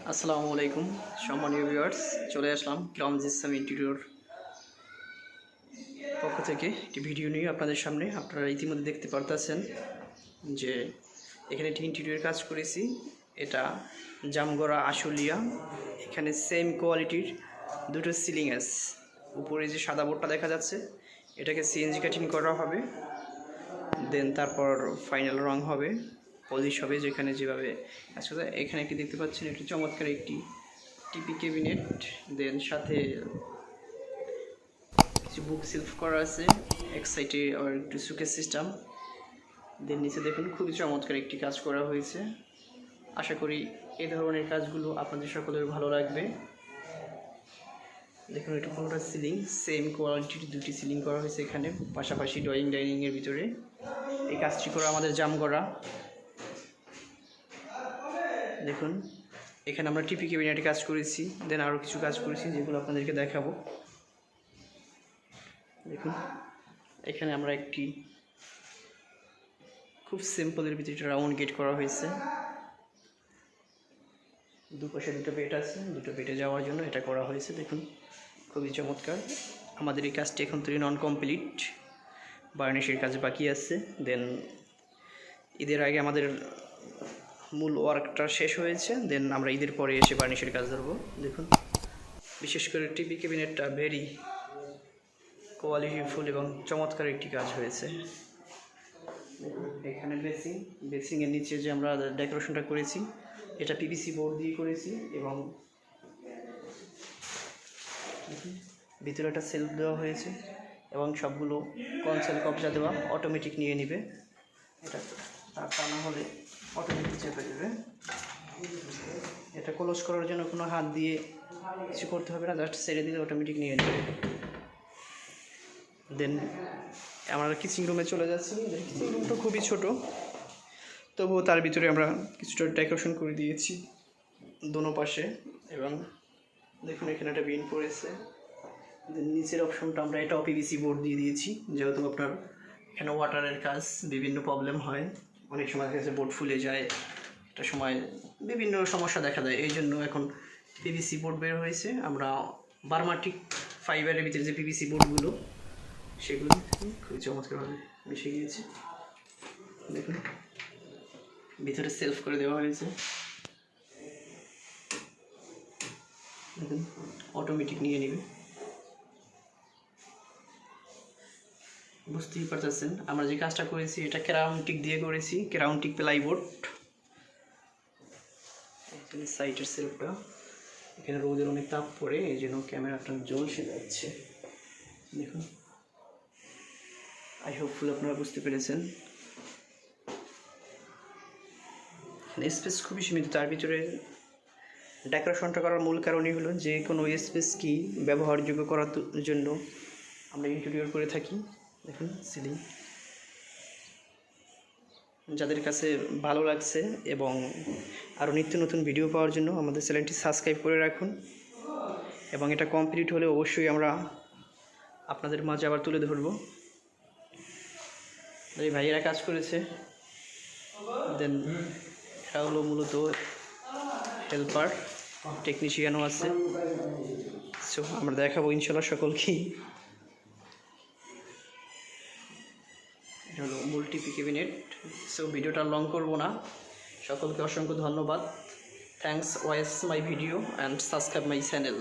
আসসালামু আলাইকুম সম্মানীয় ভিউয়ার্স, চলে আসলাম জিপসাম ইন্টেরিয়র পক্ষ থেকে একটি ভিডিও নিয়ে আপনাদের সামনে। আপনারা ইতিমধ্যে দেখতে পারতেছেন যে এখানে একটি ইন্টেরিয়র কাজ করেছি। এটা জামগড়া আশুলিয়া। এখানে সেম কোয়ালিটির দুটো সিলিং আছে। উপরে যে সাদা বোর্ডটা দেখা যাচ্ছে এটাকে সিএনজি কাটিং করা হবে, দেন তারপর ফাইনাল রং হবে, পলিশ হবে যেখানে যেভাবে আসলে। এখানে একটি দেখতে পাচ্ছেন একটি চমৎকার একটি টিপি ক্যাবিনেট, দেন সাথে কিছু বুক সেলফ করা আছে, এক সাইডে আবার একটু সুকেস সিস্টেম, দেন নিচে দেখুন খুবই চমৎকার একটি কাজ করা হয়েছে। আশা করি এই ধরনের কাজগুলো আপনাদের সকলের ভালো লাগবে। দেখুন এটা কোনোটা সিলিং, সেম কোয়ালিটির দুটি সিলিং করা হয়েছে এখানে, পাশাপাশি ড্রয়িং ডাইনিংয়ের ভিতরে। এই কাজটি করা আমাদের জামগড়া। দেখুন এখানে আমরা টিপি ক্যাবিনেটে কাজ করেছি, দেন আরও কিছু কাজ করেছি যেগুলো আপনাদেরকে দেখাবো। দেখুন এখানে আমরা একটি খুব সিম্পলের ভিতরে রাউন্ড গেট করা হয়েছে। দুপাশে দুটো বেড আছে, দুটো বেডে যাওয়ার জন্য এটা করা হয়েছে। দেখুন খুবই চমৎকার। আমাদের এই কাজটি এখন তৈরি নন কমপ্লিট, বার্নিশের কাজ বাকি আছে। দেন ঈদের আগে আমাদের মূল ওয়ার্কটা শেষ হয়েছে, দেন আমরা ঈদের পরে এসে বার্নিশের কাজ ধরবো। দেখুন বিশেষ করে টিপি ক্যাবিনেটটা ভেরি কোয়ালিটিফুল এবং চমৎকার একটি কাজ হয়েছে। এখানে বেসিংয়ের নিচে যে আমরা ডেকোরেশনটা করেছি এটা পিভিসি বোর্ড দিয়ে করেছি, এবং ভিতরে একটা সেলফ দেওয়া হয়েছে এবং সবগুলো কনসোল কবজা দেওয়া, অটোমেটিক নিয়ে নেবে। এটা তা না হলে অটোমেটিক চেপে দেবে। এটা ক্লোজ করার জন্য কোনো হাত দিয়ে কিছু করতে হবে না, জাস্ট ছেড়ে দিলে অটোমেটিক নিয়ে নেবে। দেন আমরা কিচেন রুমে চলে যাচ্ছি। কিচেন রুমটা খুবই ছোট, তবুও তার ভিতরে আমরা কিছুটা ডেকোরেশন করে দিয়েছি দোনো পাশে। এবং দেখুন এখানে একটা বিন পড়েছে। দেন নিচের অপশনটা আমরা এটা পিভিসি বোর্ড দিয়ে দিয়েছি, যেহেতু আপনার এখানে ওয়াটারের কাজ, বিভিন্ন প্রবলেম হয়, অনেক সময় কাছে বোর্ড ফুলে যায়, একটা সময় বিভিন্ন সমস্যা দেখা দেয়, এই জন্য এখন পিভিসি বোর্ড বের হয়েছে। আমরা বার্মাটিক ফাইবারের ভিতরে যে পিভিসি বোর্ডগুলো সেগুলো খুবই চমৎকারভাবে মিশে গিয়েছে। দেখুন ভিতরে সেলফ করে দেওয়া হয়েছে। দেখুন অটোমেটিক নিয়ে নেবে। বুঝতেই পারতেছেন আমরা যে কাজটা করেছি এটা কেরাউন্টিক দিয়ে করেছি, কেরাউন্টিক প্লাইবোর্ড। সাইডের সেলফটা এখানে রোদের অনেক তাপ পড়ে, এই জন্য ক্যামেরাটা জ্বলসে যাচ্ছে। দেখুন আই হোপফুল আপনারা বুঝতে পেরেছেন। স্পেস খুবই সীমিত, তার ভিতরে ডেকোরেশনটা করার মূল কারণই হলো যে কোনো স্পেস কি ব্যবহারযোগ্য করার জন্য আমরা ইন্টেরিয়র করে থাকি। দেখুন সিলিং যাদের কাছে ভালো লাগছে এবং আরও নিত্য নতুন ভিডিও পাওয়ার জন্য আমাদের চ্যানেলটি সাবস্ক্রাইব করে রাখুন, এবং এটা কমপ্লিট হলে অবশ্যই আমরা আপনাদের মাঝে আবার তুলে ধরব। এই ভাইয়েরা কাজ করেছে, দেন এরা হলো মূলত হেল্পার, টেকনিশিয়ানও আছে। সো আমরা দেখাবো ইনশাল্লাহ সকলকেই। এটা হলো মূল টিপি ক্যাবিনেট। সো ভিডিওটা লং করব না, সকলকে অসংখ্য ধন্যবাদ। Thanks watch my video and subscribe my channel.